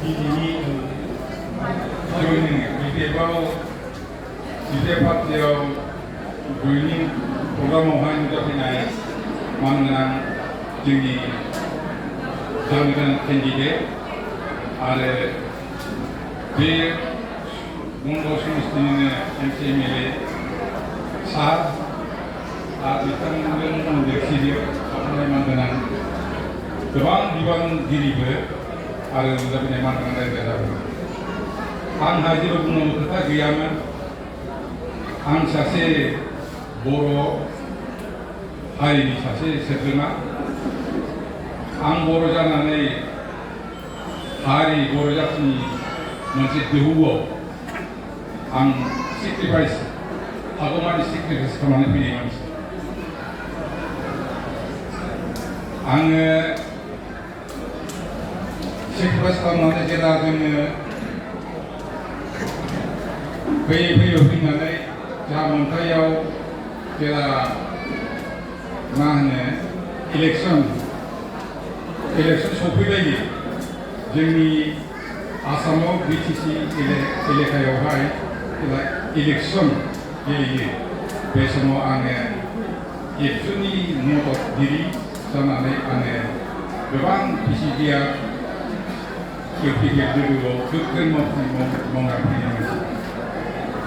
ini joining di partiयाव joining programआवहाय नुजाफैनाय मानगोनां जोंनि जानो गोनां केन्डिडेट आरो बे मंगल समस्थिनिनो एमसि एमएलए सार आरो बिथांमोनजों लोगोसे थाफानाय मानगोनां गोबां बिबानगिरिफोर आरो नुजाफैनाय मानगोनां रायजो-राजाफोर आंहा जेबो बुंनांगौ खोथा गैयामोन। आं सासे बर' हारिनि सासे सोद्रोमा। आं बर' जानानै हारि बर' जातिनि मोनसे दोहौआव आं सेक्रिफाइस हागौमानि सेक्रिफाइस खालामनानै फैनाय मानसि। आङो सेक्रिफाइस खालामनानै जेला जोङो फैयै फैनानै जा मोनथायाव जेला मा होनो इलेक्सन सफैलायो जोंनि आसामाव बिटिसि एलेकायावहाय जेला इलेक्सन गेलेयो बे समाव आङो एबसुनि मददगिरि जानानै आङो गोबां पिसिडिआ इउपिपिएफ लोगोआव गोख्रों मावनानै फैनाय मानसि।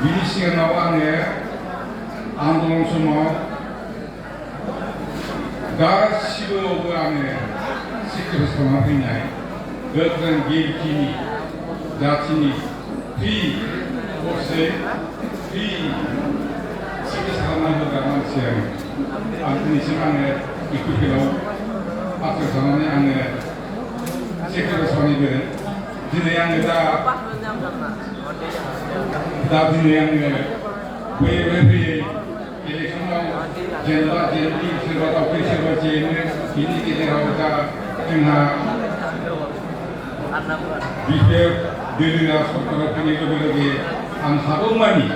बिनि सिगाङाव आङो आन्दलन समाव गासिबोआवबो आङो सेक्रिफाइस खालामना फैनाय गोख्रों गिलथिनि जाथिनि फ्रि खरसै फ्रि सिकित्सा खालामना होग्रा मानसि आं दिनैसिम आङो इउपिपिएफआव पार्टियाव थानानै आङो सेक्रिफाइस बानायबोदों। दिनै आङो दिनै आङो फैयै इलेक्सनाव जेनेबा जेनबि सोरबा दावखै सोरबा जेनो बिनि गेजेराव दा जोंहा बिपिएफ दोलोआ सरकाराव फैनाय लोगो लोगो आं हागौमानि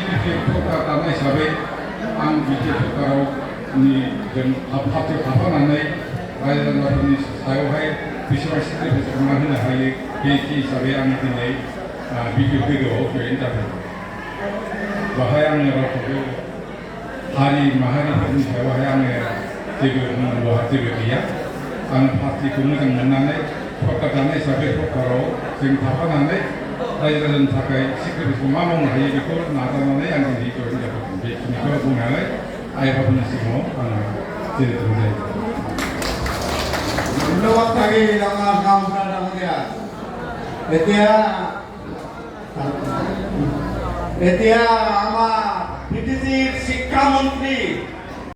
बिपिएफ सरकार दानाय हिसाबै आं बिपिएफ सरकाराव जों पार्टियाव थाफानानै रायजो-राजाफोरनि सायावहाय बेसेबां सेक्रिफाइस खालामना होनो हायो बे हिसाबै आं दिनै बिपिएफ दोलोआव जयेन जादों। बाहाय आङो रावखौबो हारि माहारिफोरनि सायावहाय आङो जेबो बुंनांगौ जेबो गैया। आं पार्टिखौ मोजां मोननानै सरकार दानाय हिसाबै सरकाराव जों थाफानानै रायजो-राजानि थाखाय सेक्रिफाइसखौ मा मावनो हायो बेखौ नाजानानै आं दिनै जयेन जादों। बेखिनिखौ बुंनानै आइ आफाफोरनि सिगाङाव आङो जेरै जायो। ধন্যবাদ থাকি আমার নাম ডাঙৰীয়া। এতিয়া আমাৰ বিটিচিৰ শিক্ষামন্ত্ৰী